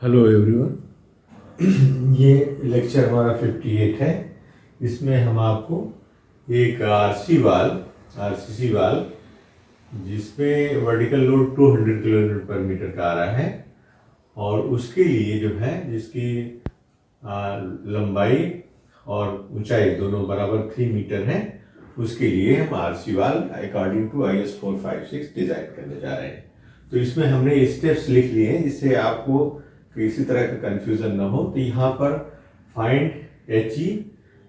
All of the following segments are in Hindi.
Hello everyone. ये लेक्चर हमारा 58 है। इसमें हम आपको एक आरसीसी वाल जिसमें वर्टिकल लोड 200 किलोन्यूटन पर मीटर का आ रहा है और उसके लिए जो है जिसकी लंबाई और ऊंचाई दोनों बराबर 3 मीटर है, उसके लिए हम आरसी वाल अकॉर्डिंग टू IS 456 डिजाइन करने जा रहे हैं। तो इसमें हमने स्टेप्स लिख लिए हैं जिससे आपको किसी तरह का कंफ्यूजन ना हो। तो यहाँ पर फाइंड HE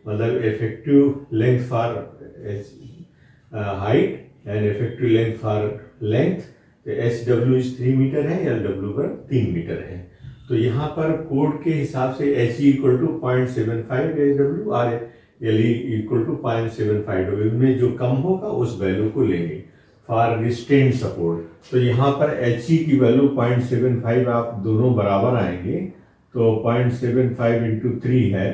मतलब effective length for height and effective length for length. तो HW 3 मीटर है, LW पर 3 मीटर है। तो यहाँ पर कोड के हिसाब से HE इक्वल टू 0.75 HW और LE इक्वल टू 0.75 W में जो कम होगा उस वैल्यू को लेंगे फॉर रिस्टेंट सपोर्ट। तो यहाँ पर HE की वैल्यू 0.75, आप दोनों बराबर आएंगे तो 0.75 इंटू 3 है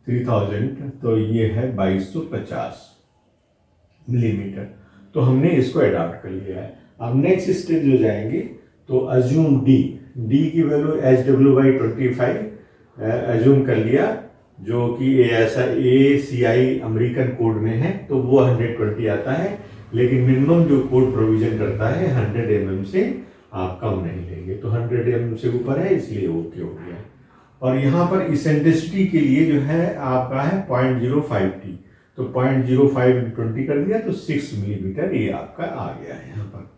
3000, तो ये है 2250 मिलीमीटर। तो हमने इसको अडॉप्ट कर लिया है। अब नेक्स्ट स्टेज जो जाएंगे तो अज्यूम D की वैल्यू HW/25 अज्यूम कर लिया, जो कि ऐसा ACI अमेरिकन कोड में है तो वो 120 आता है, लेकिन मिनिमम जो कोड प्रोविजन करता है 100 mm से आप कम नहीं लेंगे। तो 100 mm से ऊपर है इसलिए ओके हो गया। और यहाँ पर इसेंट्रिसिटी के लिए जो है आपका है 0.05T, तो 0.05 20 कर दिया तो 6 मिलीमीटर ये आपका आ गया है यहाँ पर।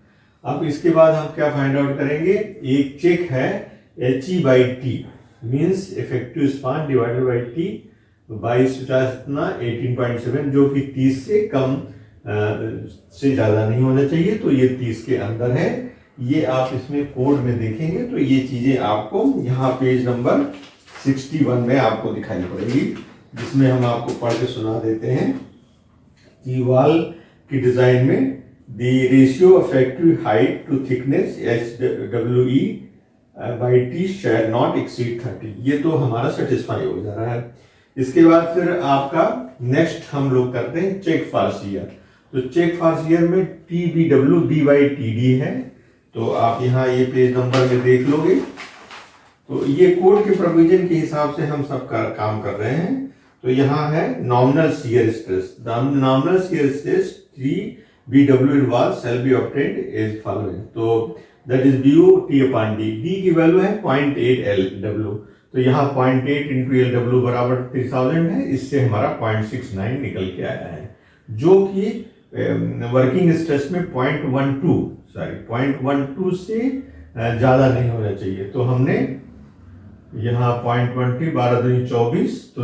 अब इसके बाद हम क्या फाइंड आउट करेंगे, एक चेक है HE/T means effective span divided by T, 18.7 जो कि 30 से कम से ज़्यादा नहीं होना चाहिए, तो ये 30 के अंदर है। ये आप इसमें कोड में देखेंगे तो ये चीज़ें आपको यहाँ पेज नंबर 61 में आपको दिखाई पड़ेगी, जिसमें हम आपको पढ़ के सुना देते हैं कि वाल की डिज़ाइन में the ratio effective height to thickness HWE/T shall not exceed 30। ये तो हमारा सेटिस्फाई हो जा रहा है। इसके बाद फिर आपका नेक्स्ट हम लोग करते हैं चेक फॉर शियर। तो चेक फॉर शियर में TBW B/TD है, तो आप यहाँ ये पेज नंबर में देख लोगे। तो ये कोड के प्रोविजन के हिसाब से हम सब काम कर रहे हैं। तो यहाँ है nominal shear stress. Nominal shear stress TBW in wall shall be obtained as following। तो that is BU T/D। D की वैल्यू है 0.8 LW, तो यहाँ 0.8 इंटू LW बराबर 3000 है, इससे हमारा 0.69 निकल के आया है, जो कि वर्किंग स्ट्रेस में 0.12 से ज़्यादा नहीं होना चाहिए। तो हमने यहाँ 0.20 12 दूनी 24 तो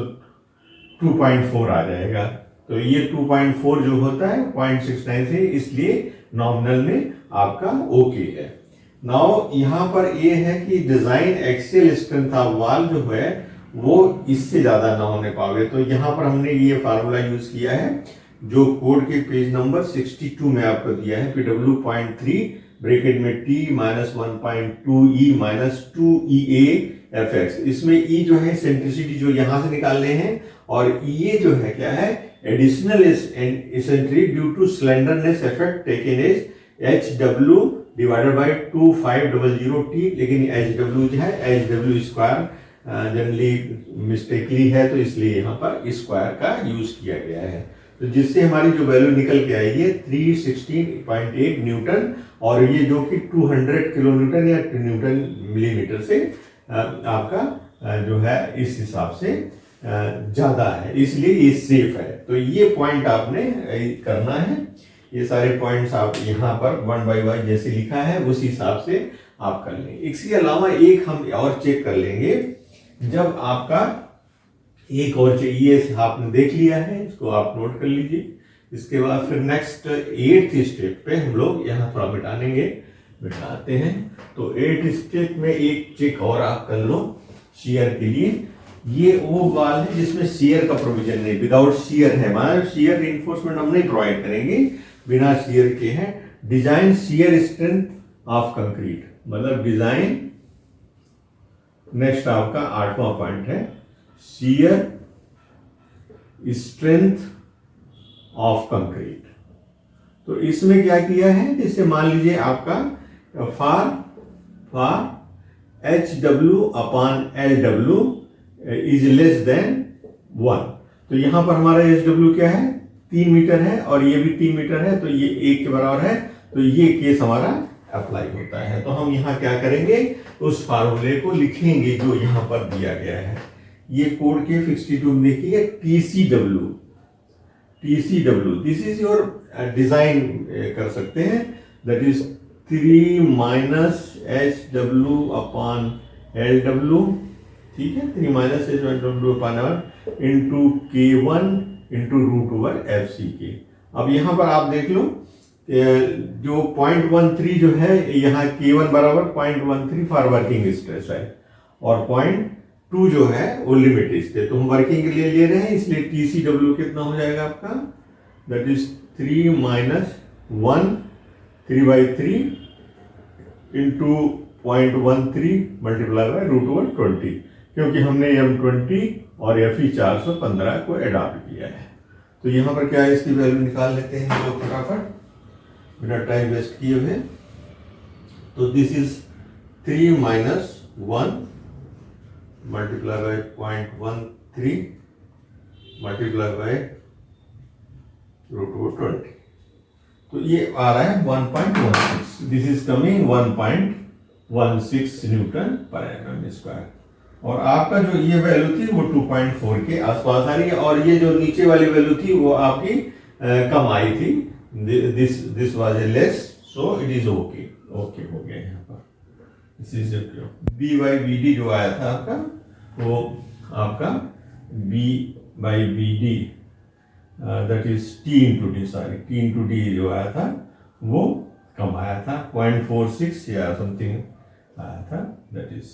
2.4 आ जाएगा। तो ये 2.4 जो होता है 0.69 से, इसलिए नॉमिनल में आपका ओके है। नाउ यहाँ पर ये है कि डिजाइन एक्सियल स्ट्रेंथ ऑफ वाल जो है वो इससे ज्यादा ना होने पावे। तो यहाँ पर हमने ये फार्मूला यूज किया है जो कोड के पेज नंबर 62 में आपको दिया है। PW 0.3 ब्रैकेट में T minus 1.2E minus 2EA FX। इसमें E जो है सेंट्रिसिटी जो यहाँ से निकालने हैं, और ये जो है क्या है additional eccentric due to slenderness effect taken as HW divided by 2500T। लेकिन HW जो है HW स्क्वायर जनरली मिस्टेकली है, तो इसलिए यहाँ पर स्क्वायर का यूज किया गया है। तो जिससे हमारी जो वैल्यू निकल के आई है 316.8 न्यूटन, और ये जो कि 200 किलो न्यूटन या न्यूटन मिलीमीटर से आपका जो है इस हिसाब से ज़्यादा है, इसलिए ये सेफ है। तो ये पॉइंट आपने करना है। ये सारे पॉइंट्स आप यहाँ पर 1 by 1 जैसे लिखा है उस हिसाब से आप कर लेंगे। इसके अलावा एक हम और चेक कर लेंगे, जब आपका एक और चाहिए आपने देख लिया है, इसको आप नोट कर लीजिए। इसके बाद फिर नेक्स्ट 8th स्टेप पे हम लोग यहाँ थोड़ा बिठाते हैं। तो 8th स्टेप में एक चेक और आप कर लो शियर के लिए। ये वो वाल है जिसमें शियर का प्रोविजन नहीं, विदाउट शियर है, मतलब शियर रिइंफोर्समेंट हम नहीं प्रोवाइड करेंगे, बिना शियर के है। Design shear strength of concrete, मतलब डिजाइन नेक्स्ट आपका 8वां पॉइंट है शियर स्ट्रेंथ ऑफ कंक्रीट। तो इसमें क्या किया है, जैसे मान लीजिए आपका for HW/LW is less than 1। तो यहां पर हमारा HW क्या है, 3 मीटर है, और ये भी 3 मीटर है, तो ये 1 के बराबर है। तो ये केस हमारा अप्लाई होता है। तो हम यहाँ क्या करेंगे, उस फार्मूले को लिखेंगे जो यहाँ पर दिया गया है। ये कोड के 62 में देखिए, TCW this is your design कर सकते हैं, दैट इज 3 - HW/LW, ठीक है, 3 - HW/L into K1 into √/FC_K। अब यहाँ पर आप देख लो, जो 0.13 जो है, यहाँ K1 बराबर 0.13 फॉर वर्किंग स्ट्रेस है, और 0.2 जो है वो लिमिट स्टेट। तो हम वर्किंग के लिए ले रहे हैं, इसलिए TCW कितना हो जाएगा आपका, that is 3 - 1 3/3 into 0.13 multiply by √/20, क्योंकि हमने M20 और FE 415 को अडॉप्ट किया है। तो यहाँ पर क्या है, इसकी वैल्यू निकाल लेते हैं हम लोग फटाफट, बिना टाइम वेस्ट किए हुए। तो this is 3 - 1 multiply by 0.13 multiply by √/20, तो ये आ रहा है 1.16। This is coming 1.16 Nm/mm²। और आपका जो ये वैल्यू थी वो 2.4 के आसपास आ रही है, और ये जो नीचे वाली वैल्यू थी वो आपकी कम आई थी। This was a less, so it is okay हो गया यहाँ पर। दिस इज B/BD जो आया था आपका, वो आपका B/BD that is T × D जो आया था वो कम आया था, 0.46 या समथिंग आया था, दैट इज।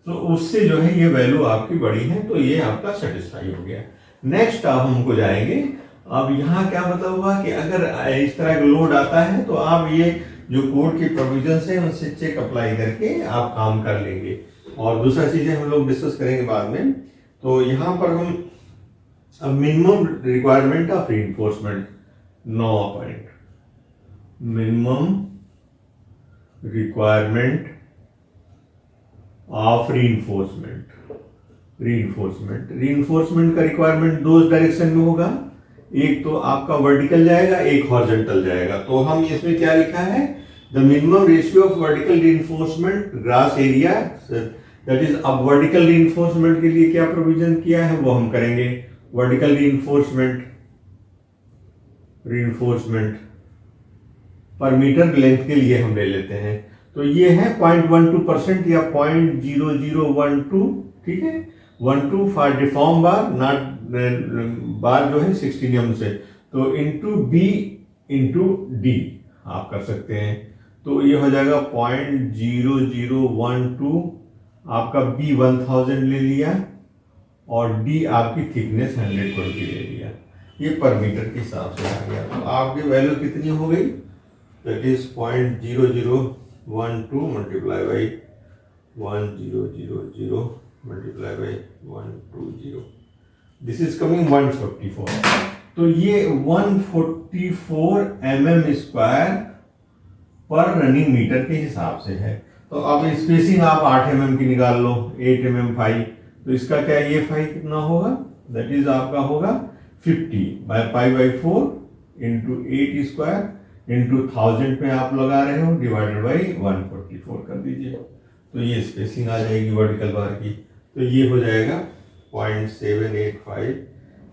तो उससे जो है ये वैल्यू आपकी बड़ी है, तो ये आपका सेटिस्फाई हो गया। नेक्स्ट आप हमको जाएंगे, अब यहाँ क्या मतलब हुआ कि अगर इस तरह का लोड आता है तो आप ये जो कोड की प्रोविजंस है उनसे चेक अप्लाई करके आप काम कर लेंगे, और दूसरा चीजें हम लोग डिस्कस करेंगे बाद में। तो यहाँ पर हम minimum requirement of reinforcement 9 point, minimum requirement of reinforcement का रिक्वायरमेंट दो डायरेक्शन में होगा, एक तो आपका वर्टिकल जाएगा, एक हॉरिजॉन्टल जाएगा। तो हम इसमें क्या लिखा है, the minimum ratio of vertical reinforcement grass area, that is. अब वर्टिकल रीइंफोर्समेंट के लिए क्या प्रोविजन किया है वो हम करेंगे। वर्टिकल रीइंफोर्समेंट पर मीटर लेंथ के लिए हम ले लेते हैं, तो ये है 0.12% या 0.0012, ठीक है। 12 फॉर डिफॉर्म बार, नॉट बार जो है 16 mm से, तो इंटू B इंटू D आप कर सकते हैं। तो ये हो जाएगा 0.0012, आपका B 1000 ले लिया, और D आपकी थिकनेस 120 ले लिया। ये पर मीटर के हिसाब से आ गया। तो आपकी वैल्यू कितनी हो गई, that is 0.0012 multiply by 1000 multiply by 120, this is coming 144। तो ये 144 mm² पर रनिंग मीटर के हिसाब से है। तो अब स्पेसिंग आप 8 mm की निकाल लो, 8 mm फाई, तो इसका क्या, ये फाई कितना होगा, दैट इज आपका होगा 50/π/4 इंटू 8² इंटू 1000 में आप लगा रहे हो, डिवाइडेड बाई 144 कर दीजिए। तो ये स्पेसिंग आ जाएगी वर्टिकल बार की। तो ये हो जाएगा 0.785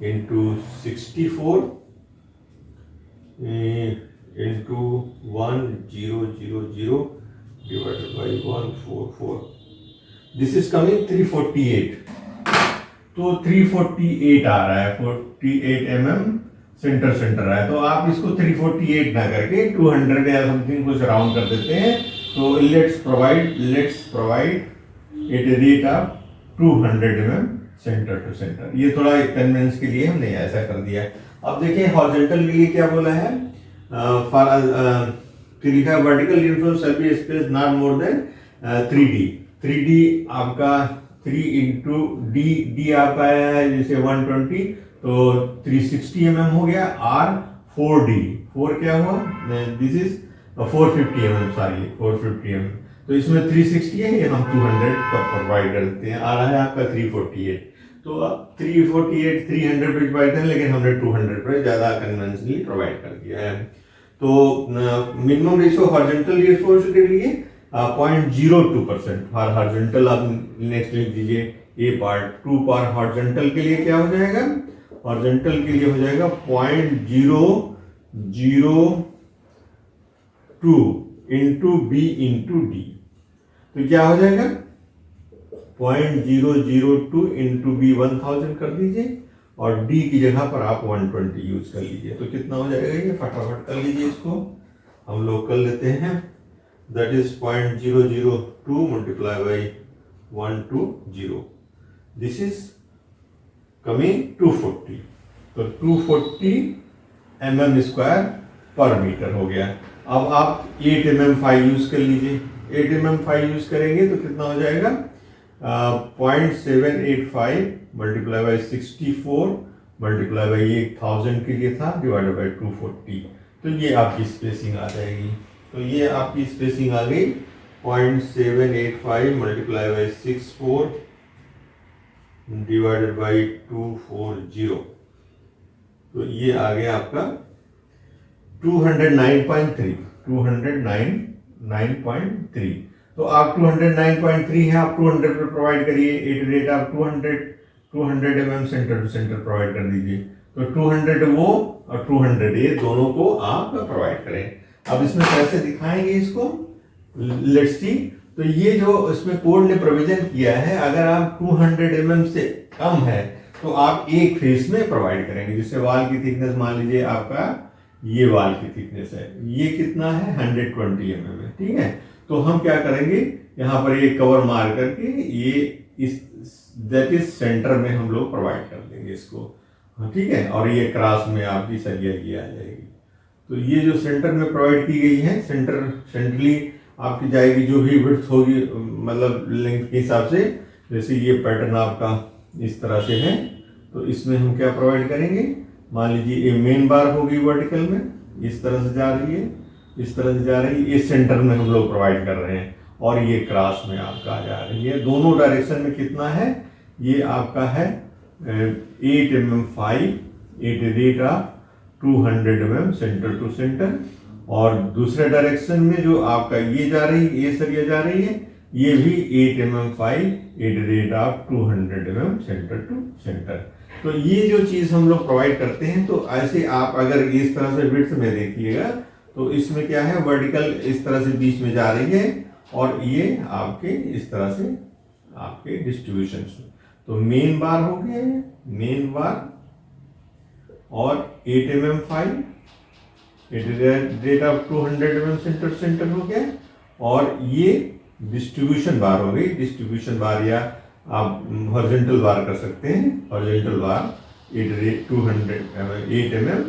into 64 into 1000 divided by 144, this is coming 348। तो 348 आ रहा है, 48 mm सेंटर रहा है। तो आप इसको 348 ना करके 200 या समथिंग कुछ राउंड कर देते हैं। तो let's provide at a rate of 200 mm centre to centre. ये थोड़ा कन्वीनियंस के लिए हमने ऐसा कर दिया। अब देखिए हॉरिजॉन्टल के लिए क्या बोला है, लिखा है vertical reinforcement shall be space not more than 3D। 3D आपका 3 इंटू डी आपका है जैसे 120, तो 360 mm हो गया, R 4D, 4 क्या हुआ, this is 450 mm, sorry 450 mm। तो तो इसमें 360 है, ये हम 200 का प्रोवाइड करते हैं, आ रहा है आपका 348। तो अब 348 300 पे डिवाइड करें, लेकिन हमने 200 पर ज़्यादा कन्वेंशनली प्रोवाइड कर दिया है। तो मिनिमम रेशियो हॉरिजॉन्टल रेशियो के लिए 0.02%, फॉर हॉरिजॉन्टल आप नेक्स्ट लिख दीजिए ए पार्ट। 2 पर हॉरिजॉन्टल के लिए क्या हो जाएगा, हॉरिजॉन्टल के लिए हो जाएगा 0.002 इंटू बी इंटू डी। तो क्या हो जाएगा 0.002 इंटू बी 1000 कर दीजिए, और डी की जगह पर आप 120 यूज कर लीजिए। तो कितना हो जाएगा, ये फटाफट कर लीजिए, इसको हम लोग कर लेते हैं। That is 0.002 multiply by 120, this is coming 240। तो 240 mm² पर मीटर हो गया। अब आप 8 mm5 यूज कर लीजिए। 8 mm5 यूज करेंगे तो कितना हो जाएगा 0.785 मल्टीप्लाई बाई 64 मल्टीप्लाई बाई 1000 के लिए था, डिवाइडेड बाई 240। तो ये आपकी स्पेसिंग आ जाएगी। तो ये आपकी स्पेसिंग आ गई 0.785 मल्टीप्लाई बाई 64 डिवाइडेड बाई 240। तो ये आ गया आपका 209.3। 209.3। तो आप 209.3 है, आप 200 पर प्रोवाइड करिए। एट रेट आप 200 mm centre to centre provide कर दीजिए। तो 200 वो और 200 ये दोनों को आप प्रोवाइड करें। अब इसमें कैसे दिखाएंगे इसको, लेट्स सी। तो ये जो इसमें कोड ने प्रोविजन किया है, अगर आप 200 mm से कम है तो आप एक फेस में प्रोवाइड करेंगे। जिससे वाल की थिकनेस मान लीजिए आपका ये वाल की थिकनेस है, ये कितना है 120 mm है, ठीक है। तो हम क्या करेंगे, यहाँ पर एक कवर मार करके ये इस दैट इज सेंटर में हम लोग प्रोवाइड कर देंगे इसको, ठीक है। और ये क्रॉस में आपकी सरिया ये आ जाएगी। तो ये जो सेंटर में प्रोवाइड की गई है, सेंट्रली आपकी जाएगी, जो भी विड्थ होगी मतलब लेंथ के हिसाब से। जैसे ये पैटर्न आपका इस तरह से है, तो इसमें हम क्या प्रोवाइड करेंगे, मान लीजिए ये मेन बार होगी वर्टिकल में, इस तरह से जा रही है, इस तरह से जा रही है, ये सेंटर में हम लोग प्रोवाइड कर रहे हैं, और ये क्रॉस में आपका आ जा रही है। दोनों डायरेक्शन में कितना है, ये आपका है 8 mm5 at rate of 200 mm centre to centre. और दूसरे डायरेक्शन में जो आपका ये जा रही है, ये सरिया जा रही है, ये भी 8 mm5 at rate of 200 mm centre to centre. तो ये जो चीज हम लोग प्रोवाइड करते हैं, तो ऐसे आप अगर इस तरह से विड्थ में देखिएगा तो इसमें क्या है, वर्टिकल इस तरह से बीच में जा रही है, और ये आपके इस तरह से आपके डिस्ट्रीब्यूशन में। तो मेन बार हो गया, मेन बार और 8 mm5 at rate of 200 mm centre centre हो गया, और ये डिस्ट्रीब्यूशन बार हो गई। डिस्ट्रीब्यूशन बार या आप हॉरिजॉन्टल बार कर सकते हैं, horizontal bar 8 mm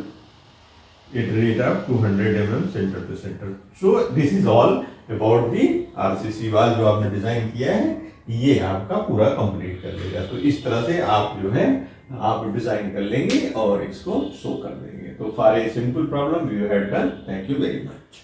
at rate of 200 mm centre to centre. So this is all about the RCC wall जो आपने डिजाइन किया है, ये आपका पूरा कंप्लीट कर देगा। तो इस तरह से आप जो है आप डिजाइन कर लेंगे और इसको शो कर देंगे। तो for a simple problem you had done. Thank you very much.